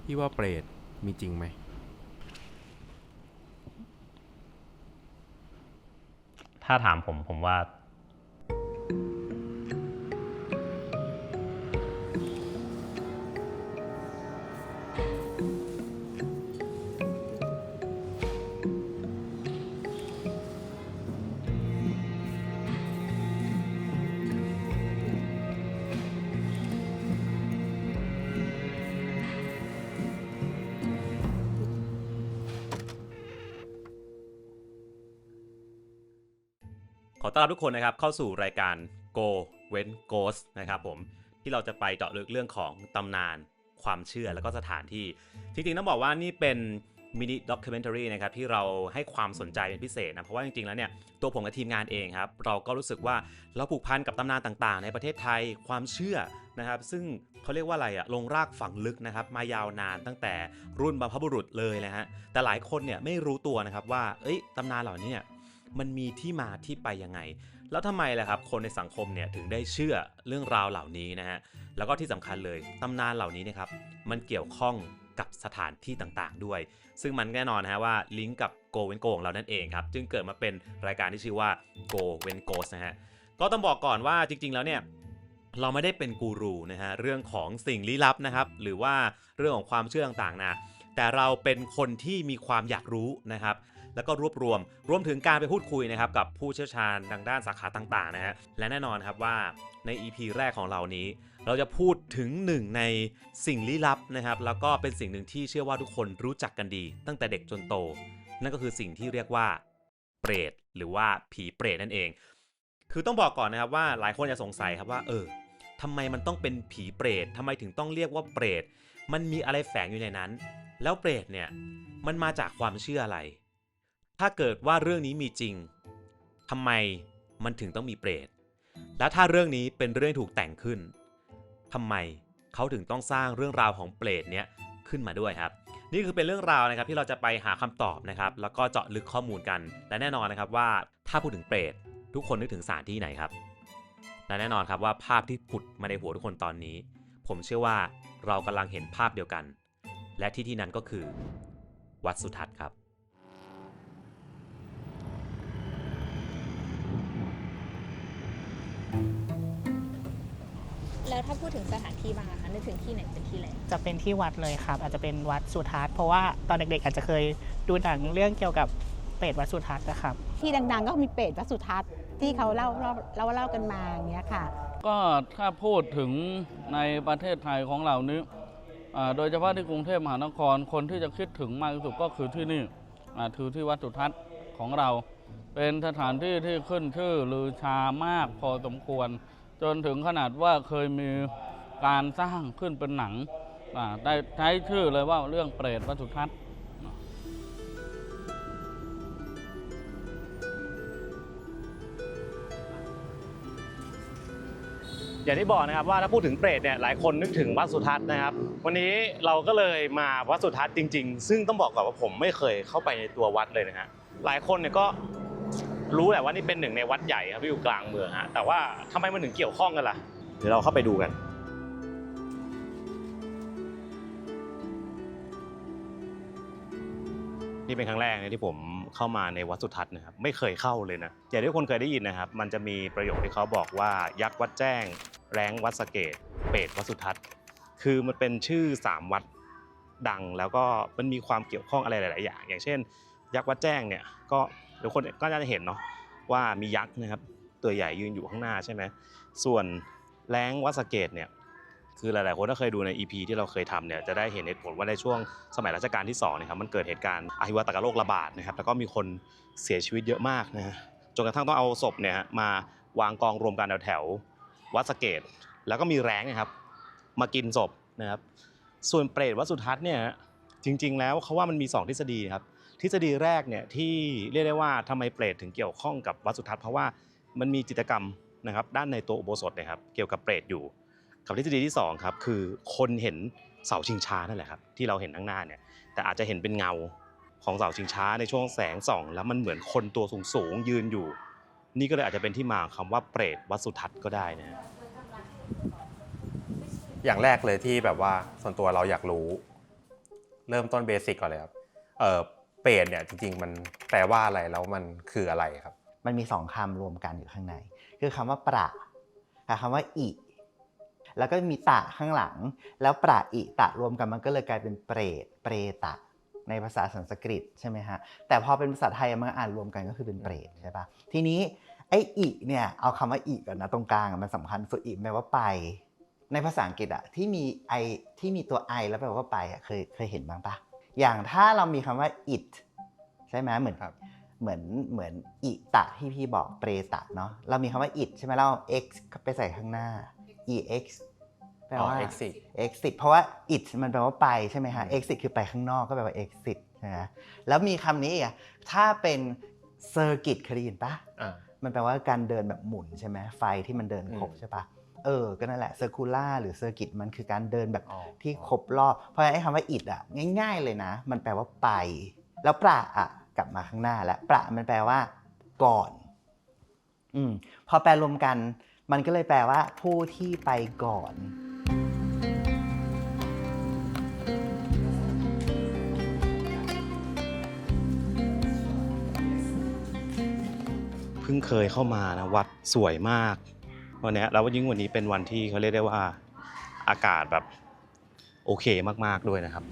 พี่ว่าเปรตมีจริงไหมถ้าถามผมว่าขอต้อนรับทุกคนนะครับเข้าสู่รายการ Go เว้น Ghost นะครับผมที่เราจะไปเจาะลึกเรื่องของตำนานความเชื่อแล้วก็สถานที่จริงๆต้องบอกว่านี่เป็นมินิด็อกิเมนทารีนะครับที่เราให้ความสนใจเป็นพิเศษนะเพราะว่าจริงๆแล้วเนี่ยตัวผมกับทีมงานเองครับเราก็รู้สึกว่าเราผูกพันกับตำนานต่างๆในประเทศไทยความเชื่อนะครับซึ่งเขาเรียกว่าอะไรอะลงรากฝังลึกนะครับมายาวนานตั้งแต่รุ่นบรรพบุรุษเลยนะฮะแต่หลายคนเนี่ยไม่รู้ตัวนะครับว่าตำนานเหล่านี้เนี่ยมันมีที่มาที่ไปยังไงแล้วทำไมล่ะครับคนในสังคมเนี่ยถึงได้เชื่อเรื่องราวเหล่านี้นะฮะแล้วก็ที่สำคัญเลยตำนานเหล่านี้นะครับมันเกี่ยวข้องกับสถานที่ต่างๆด้วยซึ่งมันแน่นอนนะฮะว่าลิงก์กับ Go เว้น Go ของเรานั่นเองครับจึงเกิดมาเป็นรายการที่ชื่อว่า Go เว้น Ghost นะฮะก็ต้องบอกก่อนว่าจริงๆแล้วเนี่ยเราไม่ได้เป็นกูรูนะฮะเรื่องของสิ่งลี้ลับนะครับหรือว่าเรื่องของความเชื่อต่างๆนะแต่เราเป็นคนที่มีความอยากรู้นะครับแล้วก็รวมถึงการไปพูดคุยนะครับกับผู้เชี่ยวชาญทางด้านสาขาต่างๆนะฮะและแน่นอนครับว่าใน EP แรกของเรานี้เราจะพูดถึงหนึ่งในสิ่งลี้ลับนะครับแล้วก็เป็นสิ่งหนึ่งที่เชื่อว่าทุกคนรู้จักกันดีตั้งแต่เด็กจนโตนั่นก็คือสิ่งที่เรียกว่าเปรตหรือว่าผีเปรตนั่นเองคือต้องบอกก่อนนะครับว่าหลายคนจะสงสัยครับว่าทำไมมันต้องเป็นผีเปรตทำไมถึงต้องเรียกว่าเปรตมันมีอะไรแฝงอยู่ในนั้นแล้วเปรตเนี่ยมันมาจากความเชื่ออะไรถ้าเกิดว่าเรื่องนี้มีจริงทำไมมันถึงต้องมีเปรตและถ้าเรื่องนี้เป็นเรื่องถูกแต่งขึ้นทำไมเขาถึงต้องสร้างเรื่องราวของเปรตเนี้ยขึ้นมาด้วยครับนี่คือเป็นเรื่องราวนะครับที่เราจะไปหาคำตอบนะครับแล้วก็เจาะลึกข้อมูลกันและแน่นอนนะครับว่าถ้าพูดถึงเปรตทุกคนนึกถึงสถานที่ไหนครับ และแน่นอนครับว่าภาพที่ผุดมาในหัวทุกคนตอนนี้ผมเชื่อว่าเรากำลังเห็นภาพเดียวกันและที่นั้นก็คือวัดสุทัศน์ครับแล้วถ้าพูดถึงสถานที่บ้างอะคะนึกถึงที่ไหนเป็นที่แรกจะเป็นที่วัดเลยครับอาจจะเป็นวัดสุทัศน์เพราะว่าตอนเด็กๆอาจจะเคยดูหนังเรื่องเกี่ยวกับเปรตวัดสุทัศน์นะครับที่ดังๆก็มีเปรตวัดสุทัศน์ที่เขาเล่ากันมาอย่างเงี้ยค่ะก็ถ้าพูดถึงในประเทศไทยของเรานี้โดยเฉพาะที่กรุงเทพมหานครคนที่จะคิดถึงมากที่สุดก็คือที่นี่คือที่วัดสุทัศน์ของเราเป็นสถานที่ที่ขึ้นชื่อลือชามากพอสมควรจนถึงขนาดว่าเคยมีการสร้างขึ้นเป็นหนังได้ใช้ชื่อเลยว่าเรื่องเปรตวัดสุทัศน์ อย่างที่บอกนะครับว่าถ้าพูดถึงเปรตเนี่ยหลายคนนึกถึงวัดสุทัศน์นะครับวันนี้เราก็เลยมาวัดสุทัศน์จริงๆซึ่งต้องบอกก่อนว่าผมไม่เคยเข้าไปในตัววัดเลยนะฮะหลายคนเนี่ยก็รู้แหละว่านี่เป็นหนึ่งในวัดใหญ่ครับที่อยู่กลางเมืองฮะแต่ว่าทำไมมันถึงเกี่ยวข้องกันล่ะเดี๋ยวเราเข้าไปดูกันนี่เป็นครั้งแรกนะที่ผมเข้ามาในวัดสุทัศน์นะครับไม่เคยเข้าเลยนะอย่างที่ทุกคนเคยได้ยินนะครับมันจะมีประโยคที่เขาบอกว่ายักษ์วัดแจ้งแร้งวัดสะเกษเปรตวัดสุทัศน์คือมันเป็นชื่อ3วัดดังแล้วก็มันมีความเกี่ยวข้องอะไรหลายๆอย่างอย่างเช่นยักษ์วัดแจ้งเนี่ยก็ทุกคนก็น่าจะเห็นเนาะว่ามียักษ์นะครับตัวใหญ่ยืนอยู่ข้างหน้าใช่ไหมส่วนแร้งวัดสะเกษเนี่ยคือหลายๆคนถ้าเคยดูใน EP ที่เราเคยทำเนี่ยจะได้เห็นเหตุผลว่าในช่วงสมัยรัชกาลที่2นะครับมันเกิดเหตุการณ์อหิวาตกโรคระบาดนะครับแล้วก็มีคนเสียชีวิตเยอะมากนะฮะจนกระทั่งต้องเอาศพเนี่ยมาวางกองรวมกันแถวๆวัดสะเกษแล้วก็มีแร้งนะครับมากินศพนะครับส่วนเปรตวัดสุทัศน์เนี่ยจริงๆแล้วเขาว่ามันมี2ทฤษฎีครับทฤษฎีแรกเนี่ยที่เรียกได้ว่าทำไมเปรตถึงเกี่ยวข้องกับวัดสุทัศน์เพราะว่ามันมีจิตรกรรมนะครับด้านในตัวอุโบสถนะครับเกี่ยวกับเปรตอยู่กับทฤษฎีที่2ครับคือคนเห็นเสาชิงช้านั่นแหละครับที่เราเห็นข้างหน้าเนี่ยแต่อาจจะเห็นเป็นเงาของเสาชิงช้าในช่วงแสงส่องแล้วมันเหมือนคนตัวสูงๆยืนอยู่นี่ก็เลยอาจจะเป็นที่มาของคำว่าเปรตวัดสุทัศน์ก็ได้นะ อย่างแรกเลยที่แบบว่าส่วนตัวเราอยากรู้ เริ่มต้นเบสิกก่อนเลยครับเปรตเนี่ยจริงๆมันแปลว่าอะไรแล้วมันคืออะไรครับมันมี2คำรวมกันอยู่ข้างในคือคำว่าประกับคำว่าอิแล้วก็มีตะข้างหลังแล้วประอิตะรวมกันมันก็เลยกลายเป็นเปรตะในภาษาสันสกฤตใช่ไหมฮะแต่พอเป็นภาษาไทยมันอ่านรวมกันก็คือเป็นเปรตใช่ปะทีนี้ไอ้อิเนี่ยเอาคำว่าอิก่อนนะตรงกลางมันสำคัญสุดอิแปลว่าไปในภาษาอังกฤษอะที่มีตัว I แล้วแปลว่าไปอะเคยเห็นบ้างปะอย่างถ้าเรามีคำว่า it ใช่ไหมเหมือนอิตะที่พี่บอกเปรตะเนาะเรามีคำว่า it ใช่ไหมเรา x ไปใส่ข้างหน้า ex แปลว่า exit เพราะว่า it มันแปลว่าไปใช่ไหมฮะ exit คือไปข้างนอกก็แปลว่า exit นะแล้วมีคำนี้อ่ะถ้าเป็น circuit เคยได้ยินปะมันแปลว่าการเดินแบบหมุนใช่ไหมไฟที่มันเดินครบใช่ปะก็นั่นแหละ circular หรือ circuit มันคือการเดินแบบที่ครบรอบเพราะฉะนั้นไอ้คำว่า it อ่ะง่ายๆเลยนะมันแปลว่าไปแล้วประอ่ะกลับมาข้างหน้าแล้วประมันแปลว่าก่อนพอแปลรวมกันมันก็เลยแปลว่าผู้ที่ไปก่อนเพิ่งเคยเข้ามานะวัดสวยมากวันนี้แล้วยิ่งวันนี้เป็นวันที่เขาเรียกได้ว่าอากาศแบบโอเคมากๆด้วยนะครับ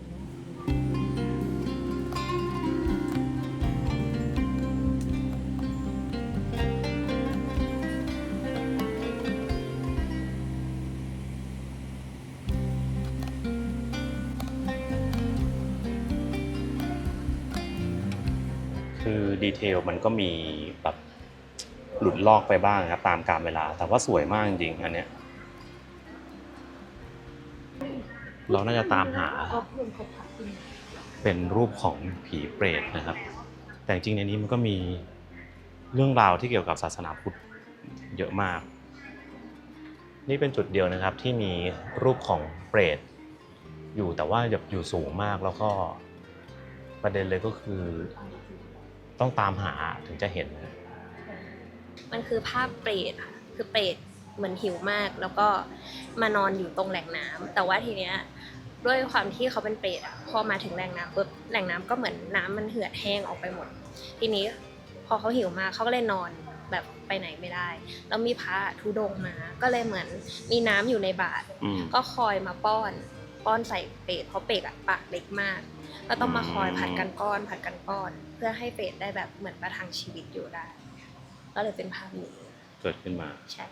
คือดีเทลมันก็มีแบบหลุดลอกไปบ้างครับตามกาลเวลาแต่ว่าสวยมากจริงๆอันเนี้ยเราน่าจะตามหาเป็นรูปของผีเปรตนะครับแต่จริงๆในนี้มันก็มีเรื่องราวที่เกี่ยวกับศาสนาพุทธเยอะมากนี่เป็นจุดเดียวนะครับที่มีรูปของเปรตอยู่แต่ว่าอยู่สูงมากแล้วก็ประเด็นเลยก็คือต้องตามหาถึงจะเห็นมันคือภาพเปรตค่ะคือเปรตเหมือนหิวมากแล้วก็มานอนอยู่ตรงแหล่งน้ำแต่ว่าทีเนี้ยด้วยความที่เขาเป็นเปรตอ่ะพอมาถึงแหล่งน้ำปุ๊บแหล่งน้ำก็เหมือนน้ำมันเหือดแห้งออกไปหมดทีนี้พอเขาหิวมากเขาก็เลยนอนแบบไปไหนไม่ได้แล้วมีพระธุดงค์มาก็เลยเหมือนมีน้ำอยู่ในบาตรก็คอยมาป้อนใส่เปรตเพราะเปรตอ่ะปากเล็กมากก็ต้องมาคอยผัดกันป้อนเพื่อให้เปรตได้แบบเหมือนประทังชีวิตอยู่ได้ก็เลยเป็นภาพนี้เกิดขึ้นมาใช่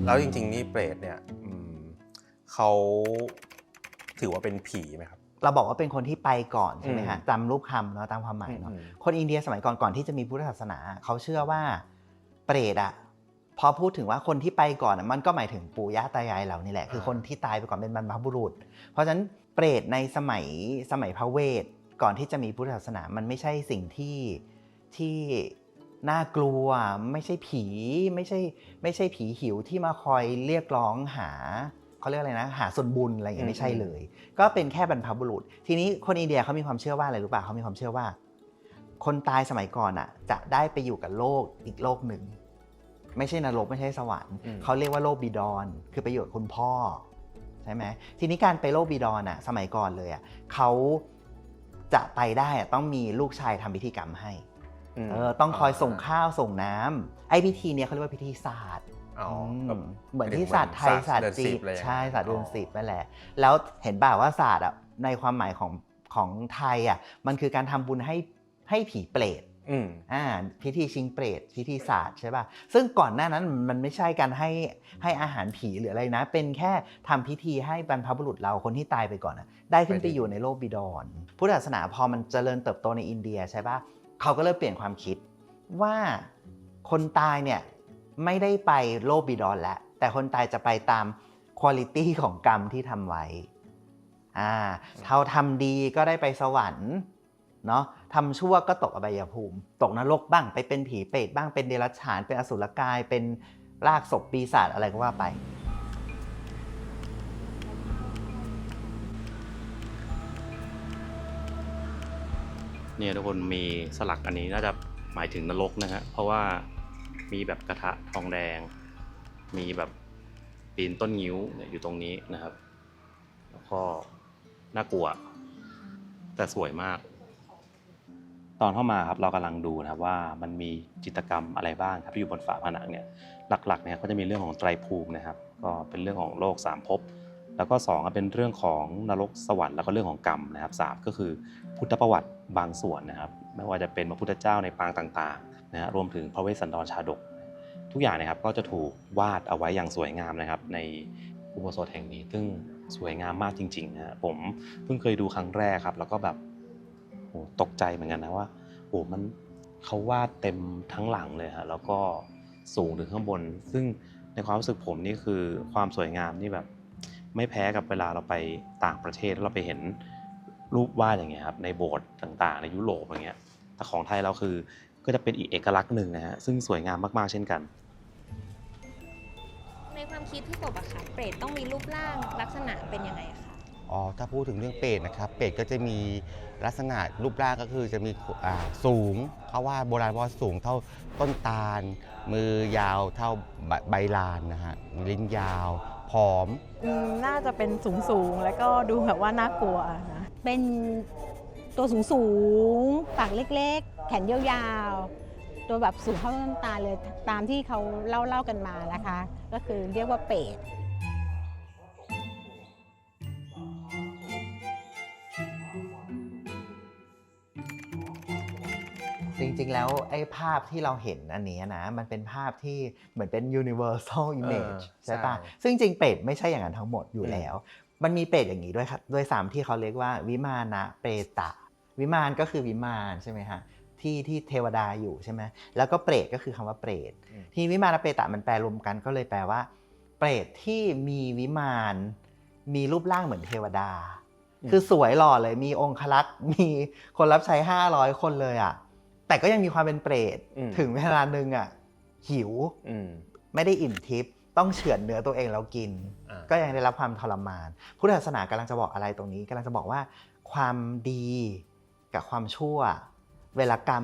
แล้วจริงๆนี่เปรตเนี่ยเขาถือว่าเป็นผีไหมครับเราบอกว่าเป็นคนที่ไปก่อนใช่ไหมฮะจำรูปคำเนาะตามความหมายเนาะคนอินเดียสมัยก่อนที่จะมีพุทธศาสนาเขาเชื่อว่าเปรตอ่ะพอพูดถึงว่าคนที่ไปก่อนมันก็หมายถึงปู่ย่าตายายเรานี่แหละคือคนที่ตายไปก่อนเป็นบรรพบุรุษเพราะฉะนั้นเปรตในสมัยพระเวทก่อนที่จะมีพุทธศาสนามันไม่ใช่สิ่งที่น่ากลัวไม่ใช่ผีไม่ใช่ผีหิวที่มาคอยเรียกร้องหาเขาเรียกอะไรนะหาส่วนบุญอะไรอย่างเงี้ยไม่ใช่เลยก็เป็นแค่บรรพบุรุษทีนี้คนอินเดียเขามีความเชื่อว่าอะไรรู้ป่ะเขามีความเชื่อว่าคนตายสมัยก่อนอ่ะจะได้ไปอยู่กับโลกอีกโลกหนึ่งไม่ใช่นรกไม่ใช่สวรรค์เขาเรียกว่าโลกบิดรคือไปอยู่กับคุณพ่อใช่ไหมทีนี้การไปโลกบิดรอ่ะสมัยก่อนเลยอ่ะเขาจะไปได้ต้องมีลูกชายทำพิธีกรรมให้ต้องคอยส่งข้าวส่งน้ำไอ้พิธีเนี้ยเขาเรียกว่าพิธีศาสตร์เหมือนที่ศาสตร์ไทยศาสตร์จีนใช่ศาสตร์เดือน10นั่นแหละแล้วเห็นป่าวว่าศาสตร์อ่ะในความหมายของไทยอ่ะมันคือการทำบุญให้ผีเปรตพิธีชิงเปรตพิธีศาสตร์ใช่ป่ะซึ่งก่อนหน้านั้นมันไม่ใช่การให้อาหารผีหรืออะไรนะเป็นแค่ทำพิธีให้บรรพบุรุษเราคนที่ตายไปก่อนนะได้ขึ้นไปอยู่ในโลกบิดรพุทธศาสนาพอมันเจริญเติบโตในอินเดียใช่ป่ะเขาก็เริ่มเปลี่ยนความคิดว่าคนตายเนี่ยไม่ได้ไปโลกบิดรแล้วแต่คนตายจะไปตามคุณภาพของกรรมที่ทำไว้เราทำดีก็ได้ไปสวรรค์เนาะทำชั่วก็ตกอบายภูมิตกนรกบ้างไปเป็นผีเปรตบ้างเป็นเดรัจฉานเป็นอสุรกายเป็นรากศพปีศาจอะไรก็ว่าไปเนี่ยทุกคนมีสลักอันนี้น่าจะหมายถึงนรกนะฮะเพราะว่ามีแบบกระทะทองแดงมีแบบ ปีนต้นงิ้วอยู่ตรงนี้นะครับแล้วก็น่ากลัวแต่สวยมาก ตอนเข้ามาครับเรากำลังดูนะครับว่ามันมีจิตรกรรมอะไรบ้างครับที่อยู่บนฝาผนังเนี่ยหลักๆเนี่ยก็จะมีเรื่องของไตรภูมินะครับก็เป็นเรื่องของโลก3ภพแล้วก็2ก็เป็นเรื่องของนรกสวรรค์แล้วก็เรื่องของกรรมนะครับ3ก็คือพุทธประวัติบางส่วนนะครับไม่ว่าจะเป็นพระพุทธเจ้าในปางต่างๆนะฮะรวมถึงพระเวสสันดรชาดกทุกอย่างนะครับก็จะถูกวาดเอาไว้อย่างสวยงามนะครับในอุโบสถแห่งนี้ซึ่งสวยงามมากจริงๆนะฮะผมเพิ่งเคยดูครั้งแรกครับแล้วก็แบบโอ้ตกใจเหมือนกันนะว่าโอ้มันเขาวาดเต็มทั้งหลังเลยฮะแล้วก็สูงถึงข้างบนซึ่งในความรู้สึกผมนี่คือความสวยงามนี่แบบไม่แพ้กับเวลาเราไปต่างประเทศแล้วเราไปเห็นรูปวาดอย่างเงี้ยครับในโบสถ์ต่างๆในยุโรปอย่างเงี้ยแต่ของไทยเราคือก็จะเป็นอีกเอกลักษณ์หนึ่งนะฮะซึ่งสวยงามมากๆเช่นกัน ในความคิดพี่กบอะค่ะเปรตต้องมีรูปร่างลักษณะเป็นยังไงคะ ถ้าพูดถึงเรื่องเปรตนะครับเปรตก็จะมีลักษณะรูปร่างก็คือจะมีสูงเขาว่าโบราณว่าสูงเท่าต้นตาล มือยาวเท่าใบลานนะฮะลิ้นยาวผอม น่าจะเป็นสูงแล้วก็ดูแบบว่าน่ากลัวนะ เป็นตัวสูงปากเล็กๆ แขนยาวๆ ตัวแบบสูงเท่าต้นตาลเลยตามที่เขาเล่ากันมานะคะ ก็คือเรียกว่าเปรต จริงๆ แล้วไอ้ภาพที่เราเห็นอันนี้นะมันเป็นภาพที่เหมือนเป็น universal image ใช่ปะซึ่งจริงเปรตไม่ใช่อย่างนั้นทั้งหมดอยู่แล้ว มันมีเปรตอย่างนี้ด้วยครับด้วยซ้ำที่เขาเรียกว่าวิมานะเปรตะวิมานก็คือวิมานใช่ไหมฮะที่เทวดาอยู่ใช่ไหมแล้วก็เปรตก็คือคำว่าเปรตที่วิมานะเปรตะมันแปลรวมกันก็เลยแปลว่าเปรตที่มีวิมานมีรูปร่างเหมือนเทวดาคือสวยหล่อเลยมีองครักษ์มีคนรับใช้500คนเลยอ่ะแต่ก็ยังมีความเป็นเปรตถึงเวลานึงอ่ะหิวไม่ได้อิ่มทิพย์ต้องเฉือนเนื้อตัวเองแล้วกินก็ยังได้รับความทรมานพุทธศาสนากำลังจะบอกอะไรตรงนี้กำลังจะบอกว่าความดีกับความชั่วเวลากรรม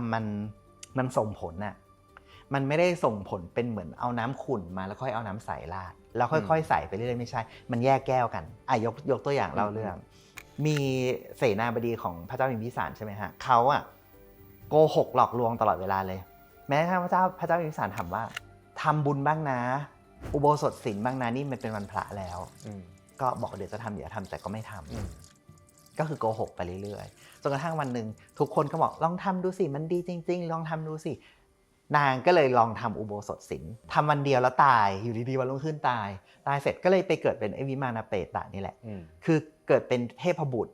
มันส่งผลน่ะมันไม่ได้ส่งผลเป็นเหมือนเอาน้ำขุ่นมาแล้วค่อยเอาน้ำใส่ราดแล้วค่อยๆใส่ไปเรื่อยๆไม่ใช่มันแยกแก้วกันยกตัวอย่างเล่าเรื่องมีเสนาบดีของพระเจ้าพิมพิสารใช่ไหมฮะเขาอะโกหกหลอกลวงตลอดเวลาเลยแม้กระทั่งพระเจ้าพิมพิสารถามว่าทำบุญบ้างนะอุโบสถศีลบ้างนะนี่มันเป็นวันพระแล้วก็บอกเดี๋ยวจะทำเดี๋ยวทำแต่ก็ไม่ทำก็คือโกหกไปเรื่อยๆจนกระทั่งวันหนึ่งทุกคนก็บอกลองทำดูสิมันดีจริงๆลองทำดูสินางก็เลยลองทำอุโบสถศีลทำวันเดียวแล้วตายอยู่ดีๆวันรุ่งขึ้นตายเสร็จก็เลยไปเกิดเป็นไอ้วิมานะเปรตะนี่แหละคือเกิดเป็นเทพบุตร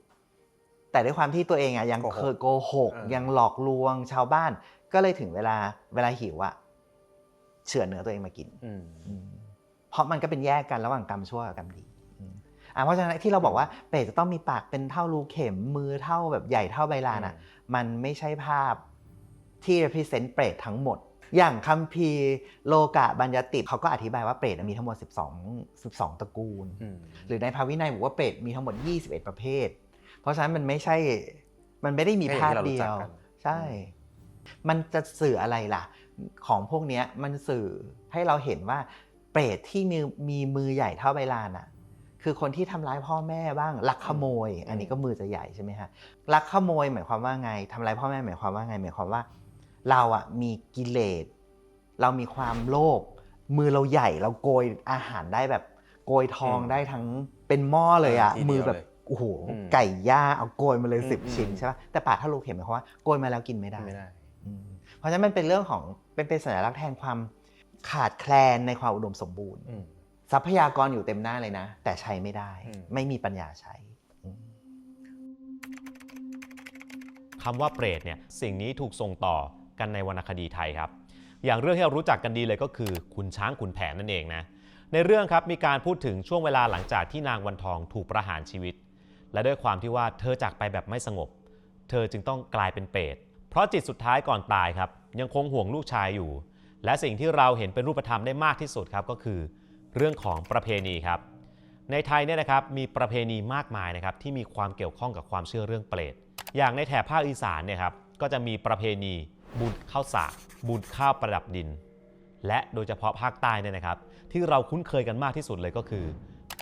แต่ด้วยความที่ตัวเองอ่ะยังเคยโกหกยังหลอกลวงชาวบ้านก็เลยถึงเวลาหิวอ่ะเฉือนเนื้อตัวเองมากินเพราะมันก็เป็นแยกกันระหว่างกรรมชั่วกับกรรมดีเพราะฉะนั้นที่เราบอกว่าเปรตจะต้องมีปากเป็นเท่ารูเข็มมือเท่าแบบใหญ่เท่าใบลานอ่ะมันไม่ใช่ภาพที่ represent เปรตทั้งหมดอย่างคัมภีร์โลกะบัญญัติเขาก็อธิบายว่าเปรตมีทั้งหมด12ตระกูลหรือในพระวินัยบอกว่าเปรตมีทั้งหมด21ประเภทเพราะฉะนั้นมันไม่ได้มีภาพเดียวใช่มันจะสื่ออะไรล่ะของพวกนี้มันสื่อให้เราเห็นว่าเปรตที่มีมือใหญ่เท่าใบลานอ่ะคือคนที่ทำร้ายพ่อแม่บ้างลักขโมยอันนี้ก็มือจะใหญ่ใช่ไหมฮะลักขโมยหมายความว่าไงทำร้ายพ่อแม่หมายความว่าไงหมายความว่าเราอ่ะมีกิเลสเรามีความโลภมือเราใหญ่เราโกยอาหารได้แบบโกยทองได้ทั้งเป็นหม้อเลยอ่ะมือแบบโอ้โหไก่ย่างเอาโกยมาเลย10 ชิ้นใช่ป่ะแต่ปากถ้าลูกเห็นหมายความว่าโกยมาแล้วกินไม่ได้เพราะฉะนั้นมันเป็นเรื่องของเป็นสัญลักษณ์แทนความขาดแคลนในความอุดมสมบูรณ์ทรัพยากรอยู่เต็มหน้าเลยนะแต่ใช้ไม่ได้ไม่มีปัญญาใช้คำว่าเปรตเนี่ยสิ่งนี้ถูกส่งต่อกันในวรรณคดีไทยครับอย่างเรื่องที่เรารู้จักกันดีเลยก็คือขุนช้างขุนแผนนั่นเองนะในเรื่องครับมีการพูดถึงช่วงเวลาหลังจากที่นางวันทองถูกประหารชีวิตและด้วยความที่ว่าเธอจากไปแบบไม่สงบเธอจึงต้องกลายเป็นเปรตเพราะจิตสุดท้ายก่อนตายครับยังคงห่วงลูกชายอยู่และสิ่งที่เราเห็นเป็นรูปธรรมได้มากที่สุดครับก็คือเรื่องของประเพณีครับในไทยเนี่ยนะครับมีประเพณีมากมายนะครับที่มีความเกี่ยวข้องกับความเชื่อเรื่องเปรตอย่างในแถบภาคอีสานเนี่ยครับก็จะมีประเพณีบุญข้าวสากบุญข้าวประดับดิน และโดยเฉพาะภาคใต้เนี่ยนะครับที่เราคุ้นเคยกันมากที่สุดเลยก็คือ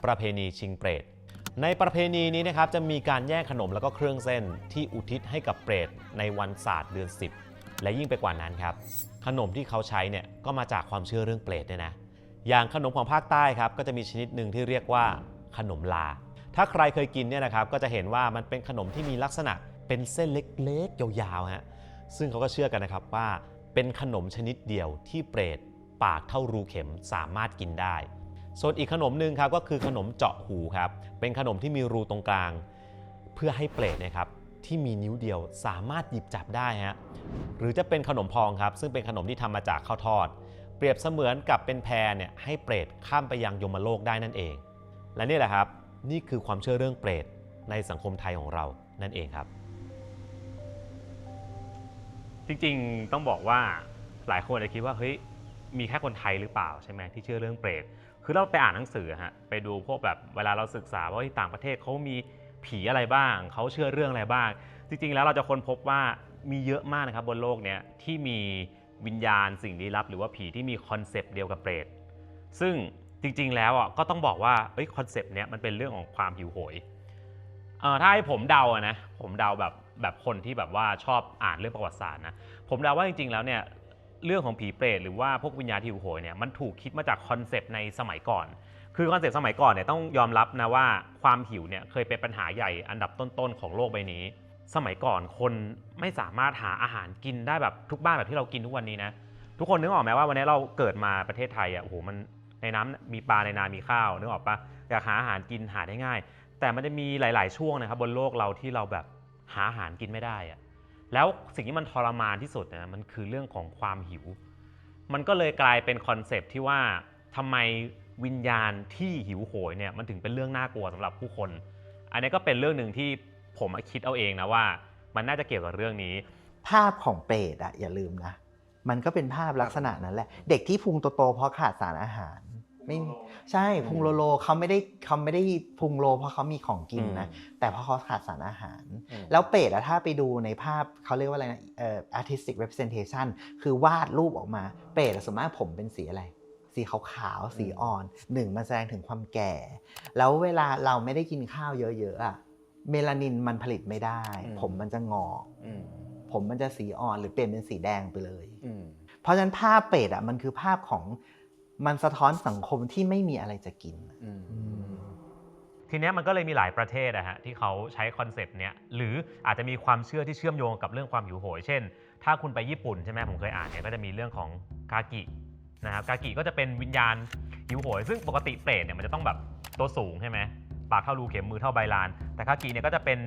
ประเพณีชิงเปรตในประเพณีนี้นะครับจะมีการแย่งขนมแล้วก็เครื่องเส้นที่อุทิศให้กับเปรตในวันศาสตร์เดือน10และยิ่งไปกว่านั้นครับขนมที่เขาใช้เนี่ยก็มาจากความเชื่อเรื่องเปรตเนี่ยนะอย่างขนมของภาคใต้ครับก็จะมีชนิดหนึ่งที่เรียกว่าขนมลาถ้าใครเคยกินเนี่ยนะครับก็จะเห็นว่ามันเป็นขนมที่มีลักษณะเป็นเส้นเล็กๆยาวๆฮะซึ่งเขาก็เชื่อกันนะครับว่าเป็นขนมชนิดเดียวที่เปรตปากเท่ารูเข็มสามารถกินได้ส่วนอีกขนมหนึ่งครับก็คือขนมเจาะหูครับเป็นขนมที่มีรูตรงกลางเพื่อให้เปรตนะครับที่มีนิ้วเดียวสามารถหยิบจับได้ฮะหรือจะเป็นขนมพองครับซึ่งเป็นขนมที่ทำมาจากข้าวทอดเปรียบเสมือนกับเป็นแพเนี่ยให้เปรตข้ามไปยังยมโลกได้นั่นเองและนี่แหละครับนี่คือความเชื่อเรื่องเปรตในสังคมไทยของเรานั่นเองครับจริงๆต้องบอกว่าหลายคนอาจจะคิดว่าเฮ้ยมีแค่คนไทยหรือเปล่าใช่ไหมที่เชื่อเรื่องเปรตคือเราไปอ่านหนังสือฮะไปดูพวกแบบเวลาเราศึกษาว่าที่ต่างประเทศเขามีผีอะไรบ้างเขาเชื่อเรื่องอะไรบ้างจริงๆแล้วเราจะค้นพบว่ามีเยอะมากนะครับบนโลกนี้ที่มีวิญญาณสิ่งลี้ลับหรือว่าผีที่มีคอนเซปต์เดียวกับเปรตซึ่งจริงๆแล้วก็ต้องบอกว่าคอนเซปต์เนี้ยมันเป็นเรื่องของความหิวโหยถ้าให้ผมเดานะผมเดาแบบคนที่แบบว่าชอบอ่านเรื่องประวัติศาสตร์นะผมเดาว่าจริงๆแล้วเนี่ยเรื่องของผีเปรตหรือว่าพวกวิญญาณหิวโหยเนี่ยมันถูกคิดมาจากคอนเซปต์ในสมัยก่อนคือคอนเซปต์สมัยก่อนเนี่ยต้องยอมรับนะว่าความหิวเนี่ยเคยเป็นปัญหาใหญ่อันดับต้นๆของโลกใบนี้สมัยก่อนคนไม่สามารถหาอาหารกินได้แบบทุกบ้านแบบที่เรากินทุกวันนี้นะทุกคนนึกออกไหมว่าวันนี้เราเกิดมาประเทศไทยโอ้โหมันในน้ำมีปลาในนามีข้าวนึกออกปะอยากหาอาหารกินหาได้ง่ายแต่มันจะมีหลายๆช่วงนะครับบนโลกเราที่เราแบบหาอาหารกินไม่ได้แล้วสิ่งที่มันทรมานที่สุดนะมันคือเรื่องของความหิวมันก็เลยกลายเป็นคอนเซปต์ที่ว่าทำไมวิญญาณที่หิวโหยเนี่ยมันถึงเป็นเรื่องน่ากลัวสำหรับผู้คนอันนี้ก็เป็นเรื่องหนึ่งที่ผมคิดเอาเองนะว่ามันน่าจะเกี่ยวกับเรื่องนี้ภาพของเปรตอย่าลืมนะมันก็เป็นภาพลักษณะนั้นแหละเด็กที่พุงโตๆเพราะขาดสารอาหารไม่ใช่พุงโลเขาไม่ได้พุงโลเพราะเขามีของกินนะแต่เพราะเขาขาดสารอาหารแล้วเปรตถ้าไปดูในภาพเขาเรียกว่าอะไรนะartistic representation คือวาดรูปออกมาเปรตส่วนมากผมเป็นสีอะไรสีขาวๆสีอ่อนมันแสดงถึงความแก่แล้วเวลาเราไม่ได้กินข้าวเยอะๆเมลานินมันผลิตไม่ได้ผมมันจะงอกผมมันจะสีอ่อนหรือเปลี่ยนเป็นสีแดงไปเลยเพราะฉะนั้นภาพเปรตมันคือภาพของมันสะท้อนสังคมที่ไม่มีอะไรจะกินทีนี้มันก็เลยมีหลายประเทศที่เขาใช้คอนเซปต์เนี้ยหรืออาจจะมีความเชื่อที่เชื่อมโยงกับเรื่องความหิวโหยเช่นถ้าคุณไปญี่ปุ่นใช่ไหมผมเคยอ่านเนี่ยก็จะมีเรื่องของกากินะครับกากิก็จะเป็นวิญญาณหิวโหยซึ่งปกติเปรตเนี่ยมันจะต้องแบบตัวสูงใช่ไหมปากเท่ารูเข็มมือเท่าใบลานแต่กากิเนี่ยก็จะเป็น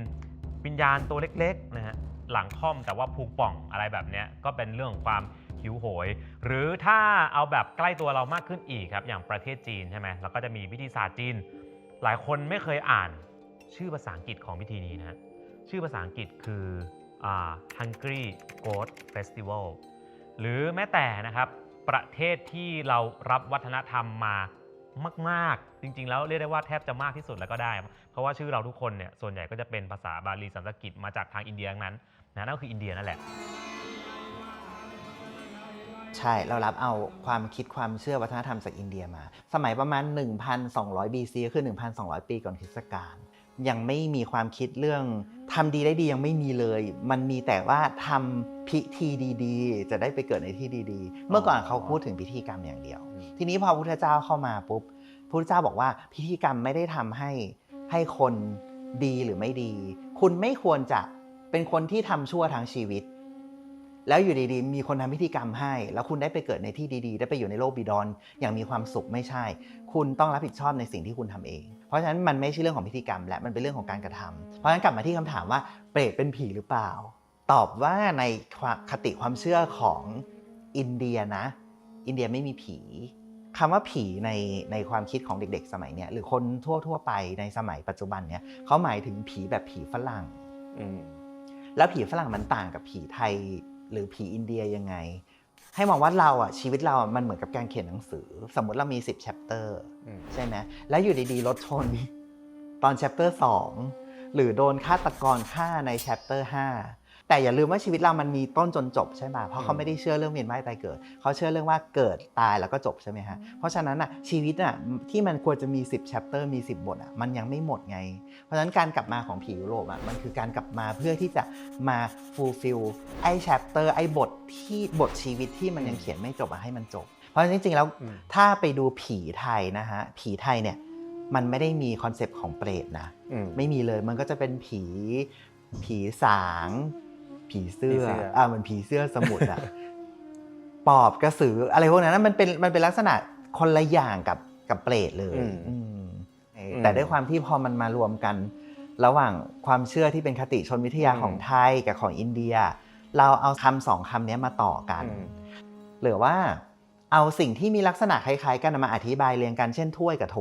วิญญาณตัวเล็กๆนะฮะหลังค่อมแต่ว่าพุงป่องอะไรแบบเนี้ยก็เป็นเรื่องของความหิวโหยหรือถ้าเอาแบบใกล้ตัวเรามากขึ้นอีกครับอย่างประเทศจีนใช่ไหมเราก็จะมีพิธีศาสตร์จีนหลายคนไม่เคยอ่านชื่อภาษาอังกฤษของพิธีนี้นะชื่อภาษาอังกฤษคือHungry Ghost Festival หรือแม้แต่นะครับประเทศที่เรารับวัฒนธรรมมามากๆจริงๆแล้วเรียกได้ว่าแทบจะมากที่สุดแล้วก็ได้เพราะว่าชื่อเราทุกคนเนี่ยส่วนใหญ่ก็จะเป็นภาษาบาลีสันสกฤตมาจากทางอินเดียนั้นนั่นก็คืออินเดียนั่นแหละใช่เรารับเอาความคิดความเชื่อวัฒนธรรมจากอินเดียมาสมัยประมาณ 1,200 BC ก็คือ 1,200 ปีก่อนคริสตกาลยังไม่มีความคิดเรื่องทำดีได้ดียังไม่มีเลยมันมีแต่ว่าทำพิธีดีๆจะได้ไปเกิดในที่ดีๆเมื่อก่อนเขาพูดถึงพิธีกรรมอย่างเดียวทีนี้พอพระพุทธเจ้าเข้ามาปุ๊บพระพุทธเจ้าบอกว่าพิธีกรรมไม่ได้ทำให้คนดีหรือไม่ดีคุณไม่ควรจะเป็นคนที่ทำชั่วทั้งชีวิตแล้วอยู่ดีๆมีคนทำพิธีกรรมให้แล้วคุณได้ไปเกิดในที่ดีๆได้ไปอยู่ในโลกบิดอนอย่างมีความสุขไม่ใช่คุณต้องรับผิดชอบในสิ่งที่คุณทำเองเพราะฉะนั้นมันไม่ใช่เรื่องของพิธีกรรมและมันเป็นเรื่องของการกระทำเพราะฉะนั้นกลับมาที่คำถามว่าเปรตเป็นผีหรือเปล่าตอบว่าในคติความเชื่อของอินเดียนะอินเดียไม่มีผีคำว่าผีในความคิดของเด็กๆสมัยเนี้ยหรือคนทั่วไปในสมัยปัจจุบันเนี้ยเขาหมายถึงผีแบบผีฝรั่งแล้วผีฝรั่งมันต่างกับผีไทยหรือผีอินเดียยังไงให้มองว่าเราชีวิตเรามันเหมือนกับการเขียนหนังสือสมมติเรามี10 chapter ใช่ไหมแล้วอยู่ดีๆรถชนตอน chapter 2หรือโดนฆาตกรฆ่าใน chapter 5 แต่อย่าลืมว่าชีวิตเรามันมีต้นจนจบใช่ไหมเพราะเขาไม่ได้เชื่อเรื่องเวียนว่ายตายเกิดเขาเชื่อเรื่องว่าเกิดตายแล้วก็จบใช่ไหมฮะเพราะฉะนั้นอ่ะชีวิตอ่ะที่มันควรจะมี10 chapter มี10 บทอ่ะมันยังไม่หมดไงเพราะฉะนั้นการกลับมาของผียุโรปอ่ะมันคือการกลับมาเพื่อที่จะมา fulfill ไอ้ chapter ไอ้บทชีวิตที่มันยังเขียนไม่จบอ่ะให้มันจบเพราะจริงๆแล้วถ้าไปดูผีไทยนะฮะผีไทยเนี่ยมันไม่ได้มีคอนเซปต์ของเปรตนะไม่มีเลยมันก็จะเป็นผีสางผีเสื้อเหมือนผีเสื้อสมุทรอะ ปอบกระสืออะไรพวกนั้นมันเป็นลักษณะคนละอย่างกับเปรตเลยแต่ด้วยความที่พอมันมารวมกันระหว่างความเชื่อที่เป็นคติชนวิทยาของไทยกับของอินเดียเราเอาสองคำนี้มาต่อกันหรือว่าเอาสิ่งที่มีลักษณะคล้ายๆกันมาอธิบายเรียงกันเช่นถ้วยกับโถ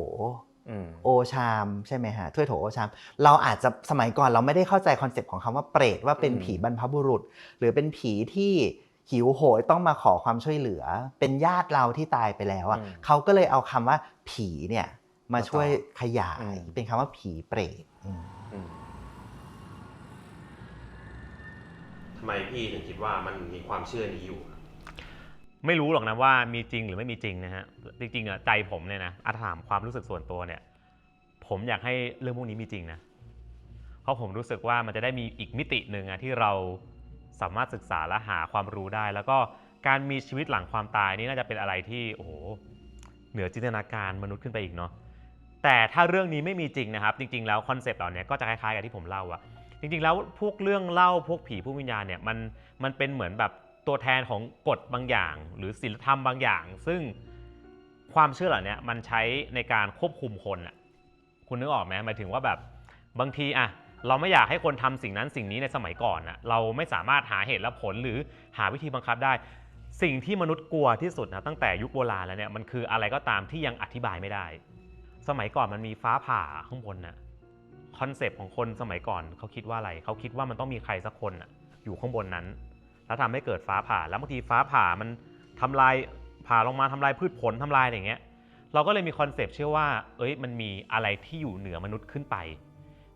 โอชามใช่ไหมฮะถ้วยโถโอชามเราอาจจะสมัยก่อนเราไม่ได้เข้าใจคอนเซปต์ของคำว่าเปรตว่าเป็นผีบรรพบุรุษหรือเป็นผีที่หิวโหยต้องมาขอความช่วยเหลือเป็นญาติเราที่ตายไปแล้วอ่ะเขาก็เลยเอาคำว่าผีเนี่ยมาช่วยขยายเป็นคำว่าผีเปรตทำไมพี่ถึงคิดว่ามันมีความเชื่อนี้อยู่ ไม่รู้หรอกนะว่ามีจริงหรือไม่มีจริงนะฮะจริงๆอ่ะใจผมเนี่ยนะถามความรู้สึกส่วนตัวเนี่ยผมอยากให้เรื่องพวกนี้มีจริงนะเพราะผมรู้สึกว่ามันจะได้มีอีกมิติหนึ่งอะที่เราสามารถศึกษาและหาความรู้ได้แล้วก็การมีชีวิตหลังความตายนี่น่าจะเป็นอะไรที่โอ้โหเหนือจินตนาการมนุษย์ขึ้นไปอีกเนาะแต่ถ้าเรื่องนี้ไม่มีจริงนะครับจริงๆแล้วคอนเซปต์เหล่านี้ก็จะคล้ายๆกับที่ผมเล่าอะจริงๆแล้วพวกเรื่องเล่าพวกผีพวกวิญญาณเนี่ยมันเป็นเหมือนแบบตัวแทนของกฎบางอย่างหรือศีลธรรมบางอย่างซึ่งความเชื่อเหล่านี้มันใช้ในการควบคุมคนอ่ะคุณนึกออกไหมหมายถึงว่าแบบบางทีอ่ะเราไม่อยากให้คนทำสิ่งนั้นสิ่งนี้ในสมัยก่อนอ่ะเราไม่สามารถหาเหตุและผลหรือหาวิธีบังคับได้สิ่งที่มนุษย์กลัวที่สุดนะตั้งแต่ยุคโบราณแล้วเนี่ยมันคืออะไรก็ตามที่ยังอธิบายไม่ได้สมัยก่อนมันมีฟ้าผ่าข้างบนน่ะคอนเซปต์ของคนสมัยก่อนเขาคิดว่าอะไรเขาคิดว่ามันต้องมีใครสักคนอ่ะอยู่ข้างบนนั้นแล้วทำให้เกิดฟ้าผ่าแล้วบางทีฟ้าผ่ามันทำลายผ่าลงมาทำลายพืชผลทำลายอย่างเงี้ยเราก็เลยมีคอนเซปต์เชื่อว่ามันมีอะไรที่อยู่เหนือมนุษย์ขึ้นไป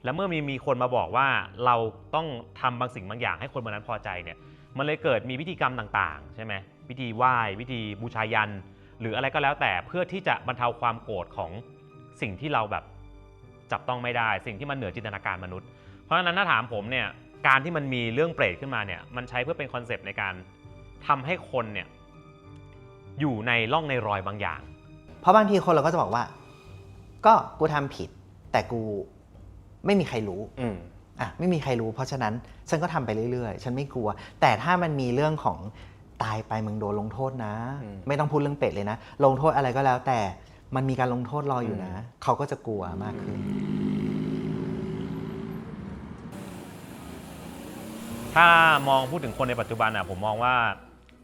แล้วเมื่อมีคนมาบอกว่าเราต้องทำบางสิ่งบางอย่างให้คนบนนั้นพอใจเนี่ยมันเลยเกิดมีพิธีกรรมต่างๆใช่ไหมวิธีไหว้วิธีบูชายันหรืออะไรก็แล้วแต่เพื่อที่จะบรรเทาความโกรธของสิ่งที่เราแบบจับต้องไม่ได้สิ่งที่มันเหนือจินตนาการมนุษย์เพราะฉะนั้นถ้าถามผมเนี่ยการที่มันมีเรื่องเปรตขึ้นมาเนี่ยมันใช้เพื่อเป็นคอนเซปต์ในการทำให้คนเนี่ยอยู่ในร่องในรอยบางอย่างเพราะบางทีคนเราก็จะบอกว่าก็กูทำผิดแต่กูไม่มีใครรู้ไม่มีใครรู้เพราะฉะนั้นฉันก็ทำไปเรื่อยๆฉันไม่กลัวแต่ถ้ามันมีเรื่องของตายไปมึงโดนลงโทษนะไม่ต้องพูดเรื่องเปรตเลยนะลงโทษอะไรก็แล้วแต่มันมีการลงโทษรออยู่นะเขาก็จะกลัวมากขึ้นถ้ามองพูดถึงคนในปัจจุบันอ่ะผมมองว่า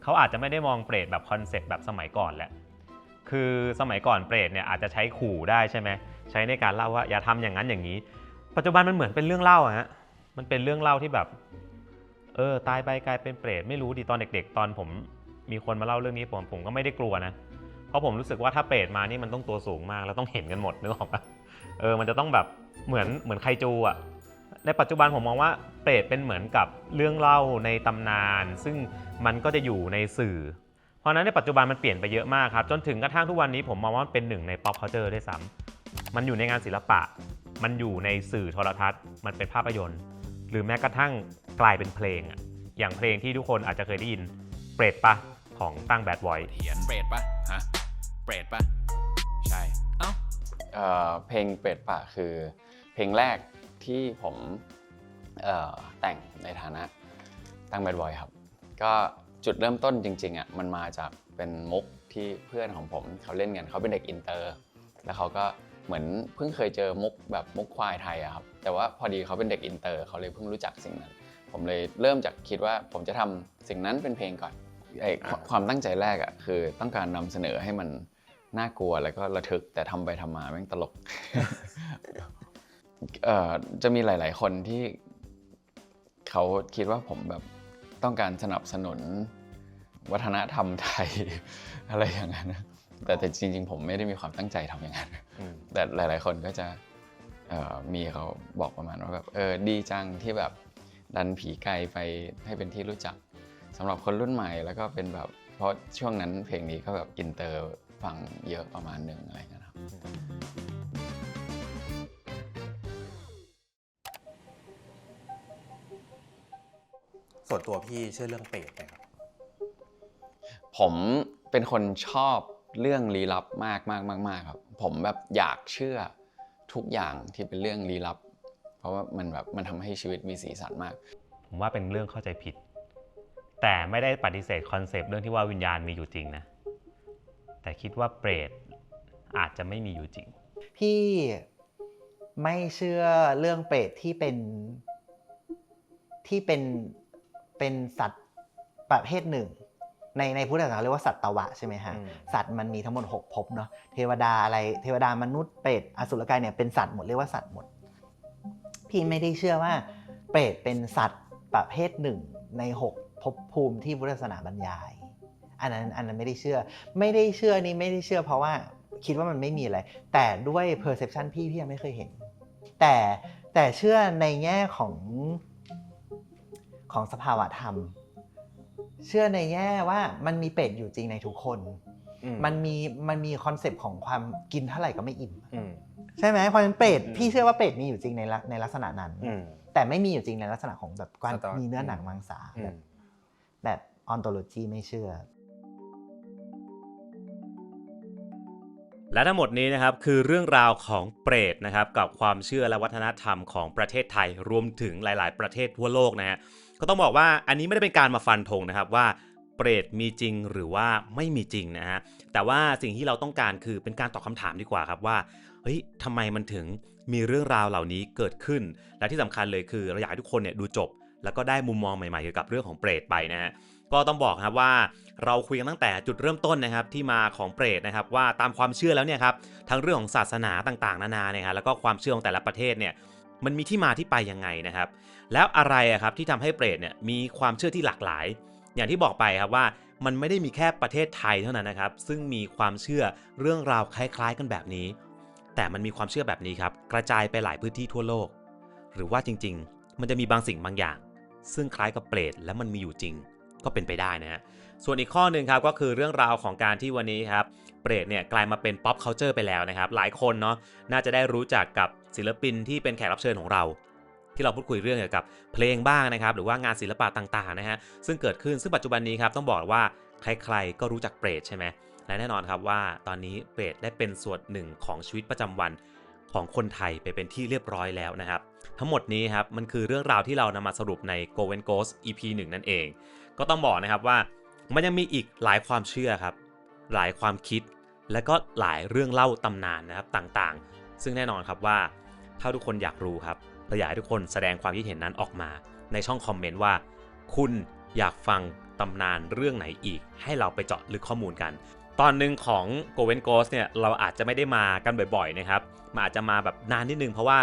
เขาอาจจะไม่ได้มองเปรตแบบคอนเซปต์แบบสมัยก่อนแหละคือสมัยก่อนเปรตเนี่ยอาจจะใช้ขู่ได้ใช่ไหมใช้ในการเล่าว่าอย่าทำอย่างนั้นอย่างนี้ปัจจุบันมันเหมือนเป็นเรื่องเล่าฮะมันเป็นเรื่องเล่าที่แบบตายไปกลายเป็นเปรตไม่รู้ดิตอนเด็กๆตอนผมมีคนมาเล่าเรื่องนี้ผมก็ไม่ได้กลัวนะเพราะผมรู้สึกว่าถ้าเปรตมานี่มันต้องตัวสูงมากแล้วต้องเห็นกันหมดนึกออกปะมันจะต้องแบบเหมือนไคจูอ่ะในปัจจุบันผมมองว่าเปรตเป็นเหมือนกับเรื่องเล่าในตำนานซึ่งมันก็จะอยู่ในสื่อเพราะฉะนั้นในปัจจุบันมันเปลี่ยนไปเยอะมากครับจนถึงกระทั่งทุกวันนี้ผมมองว่ามันเป็นหนึ่งใน pop culture ด้วยซ้ำมันอยู่ในงานศิลปะมันอยู่ในสื่อโทรทัศน์มันเป็นภาพยนตร์หรือแม้กระทั่งกลายเป็นเพลงอ่ะอย่างเพลงที่ทุกคนอาจจะเคยได้ยินเปรตปะของตั้งแบดบอยเขียนเปรตปะฮะเปรตปะใช่เพลงเปรตปะคือเพลงแรกที่ผมแต่งในฐานะตั้งแบดบอยครับก็จุดเริ่มต้นจริงๆอ่ะมันมาจากเป็นมุกที่เพื่อนของผมเขาเล่นกันเขาเป็นเด็กอินเตอร์แล้วเขาก็เหมือนเพิ่งเคยเจอมุกแบบมุกควายไทยอะครับแต่ว่าพอดีเขาเป็นเด็กอินเตอร์เขาเลยเพิ่งรู้จักสิ่งนั้นผมเลยเริ่มจากคิดว่าผมจะทำสิ่งนั้นเป็นเพลงก่อนความตั้งใจแรกอ่ะคือต้องการนำเสนอให้มันน่ากลัวแล้วก็ระทึกแต่ทำไปทำมาแม่งตลก จะมีหลายๆคนที่เขาคิดว่าผมแบบต้องการสนับสนุนวัฒนธรรมไทย อะไรอย่างนั้นแต่จริงๆผมไม่ได้มีความตั้งใจทำอย่างนั้นแต่หลายๆคนก็จะมีเขาบอกประมาณว่าแบบดีจังที่แบบ ดันผีไกลไปให้เป็นที่รู้จักสำหรับคนรุ่นใหม่แล้วก็เป็นแบบเพราะช่วงนั้นเพลงนี้ก็แบบอินเตอร์ฟังเยอะประมาณหนึ่งอะไรเงี้ยครับ ส่วนตัวพี่เชื่อเรื่องเปรตไหมครับ ผมเป็นคนชอบเรื่องลี้ลับมากครับผมแบบอยากเชื่อทุกอย่างที่เป็นเรื่องลี้ลับเพราะว่ามันทำให้ชีวิตมีสีสันมากผมว่าเป็นเรื่องเข้าใจผิด แต่ไม่ได้ปฏิเสธคอนเซปต์เรื่องที่ว่าวิญญาณมีอยู่จริงนะแต่คิดว่าเปรตอาจจะไม่มีอยู่จริงพี่ไม่เชื่อเรื่องเปรตที่เป็นสัตว์ประเภทหนึ่งในพุทธศาสนาเรียกว่าสัตตวะใช่ไหมฮะสัตว์มันมีทั้งหมด6ภพเนาะเทวดาอะไรเทวดามนุษย์เปรตอสุรกายเนี่ยเป็นสัตว์หมดเรียกว่าสัตว์หมดพี่ไม่ได้เชื่อว่าเปรตเป็นสัตว์ประเภทหนึ่งใน6ภพภูมิที่พุทธศาสนาบรรยายอันนั้นไม่ได้เชื่อนี่ไม่ได้เชื่อเพราะว่าคิดว่ามันไม่มีอะไรแต่ด้วย perception พี่ยังไม่เคยเห็นแต่เชื่อในแง่ของสภาวะธรรมเชื่อในแง่ว่ามันมีเปรตอยู่จริงในทุกคนมันมีคอนเซปต์ของความกินเท่าไหร่ก็ไม่อิ่มใช่ไหมเพราะฉะนั้นเปรตพี่เชื่อว่าเปรตมีอยู่จริงในลักษณะนั้นแต่ไม่มีอยู่จริงในลักษณะของแบบการมีเนื้อหนังมังสาแบบออนโตโลจีไม่เชื่อและทั้งหมดนี้นะครับคือเรื่องราวของเปรตนะครับกับความเชื่อและวัฒนธรรมของประเทศไทยรวมถึงหลายๆประเทศทั่วโลกนะฮะก็ต้องบอกว่าอันนี้ไม่ได้เป็นการมาฟันธงนะครับว่าเปรตมีจริงหรือว่าไม่มีจริงนะฮะแต่ว่าสิ่งที่เราต้องการคือเป็นการตอบคำถามดีกว่าครับว่าเฮ้ยทำไมมันถึงมีเรื่องราวเหล่านี้เกิดขึ้นและที่สำคัญเลยคือเราอยากให้ทุกคนเนี่ยดูจบแล้วก็ได้มุมมองใหม่ๆเกี่ยวกับเรื่องของเปรตไปนะฮะก็ต้องบอกครับว่าเราคุยกันตั้งแต่จุดเริ่มต้นนะครับที่มาของเปรตนะครับว่าตามความเชื่อแล้วเนี่ยครับทั้งเรื่องของศาสนาต่างๆนานาเนี่ยครับแล้วก็ความเชื่อของแต่ละประเทศเนี่ยมันมีที่มาที่ไปยังไงนะครับแล้วอะไรครับที่ทำให้เปรตเนี่ยมีความเชื่อที่หลากหลายอย่างที่บอกไปครับว่ามันไม่ได้มีแค่ประเทศไทยเท่านั้นนะครับซึ่งมีความเชื่อเรื่องราวคล้ายๆกันแบบนี้แต่มันมีความเชื่อแบบนี้ครับกระจายไปหลายพื้นที่ทั่วโลกหรือว่าจริงๆมันจะมีบางสิ่งบางอย่างซึ่งคล้ายกับเปรตและมันมีอยู่จริงก็เป็นไปได้นะฮะส่วนอีกข้อหนึ่งครับก็คือเรื่องราวของการที่วันนี้ครับเปรตเนี่ยกลายมาเป็น pop culture ไปแล้วนะครับหลายคนเนาะน่าจะได้รู้จักกับศิลปินที่เป็นแขกรับเชิญของเราที่เราพูดคุยเรื่องเกี่ยวกับเพลงบ้างนะครับหรือว่างานศิลปะต่างๆนะฮะซึ่งเกิดขึ้นซึ่งปัจจุบันนี้ครับต้องบอกว่าใครๆก็รู้จักเปรตใช่ไหมและแน่นอนครับว่าตอนนี้เปรตได้เป็นส่วนหนึ่งของชีวิตประจำวันของคนไทยไปเป็นที่เรียบร้อยแล้วนะครับทั้งหมดนี้ครับมันคือเรื่องราวที่เรานำมาสรุปใน Go and Ghost EP 1 นั่นเองก็ต้องบอกนะครับว่ามันยังมีอีกหลายความเชื่อครับหลายความคิดและก็หลายเรื่องเล่าตำนานนะครับต่างๆซึ่งแน่นอนครับว่าถ้าทุกคนอยากรู้ครับเราอยากให้ทุกคนแสดงความคิดเห็นนั้นออกมาในช่องคอมเมนต์ว่าคุณอยากฟังตำนานเรื่องไหนอีกให้เราไปเจาะลึกข้อมูลกันตอนหนึ่งของ Go and Ghost เนี่ยเราอาจจะไม่ได้มากันบ่อยๆนะครับมันอาจจะมาแบบนานนิดนึงเพราะว่า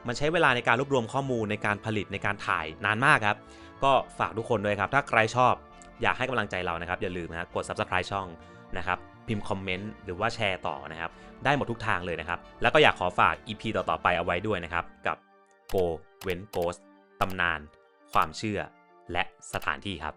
มันใช้เวลาในการรวบรวมข้อมูลในการผลิตในการถ่ายนานมากครับก็ฝากทุกคนด้วยครับถ้าใครชอบอยากให้กำลังใจเรานะครับอย่าลืมนะกด Subscribe ช่องนะครับพิมพ์คอมเมนต์หรือว่าแชร์ต่อนะครับได้หมดทุกทางเลยนะครับแล้วก็อยากขอฝาก EP ต่อๆไปเอาไว้ด้วยนะครับกับ Go and Ghost ตำนานความเชื่อและสถานที่ครับ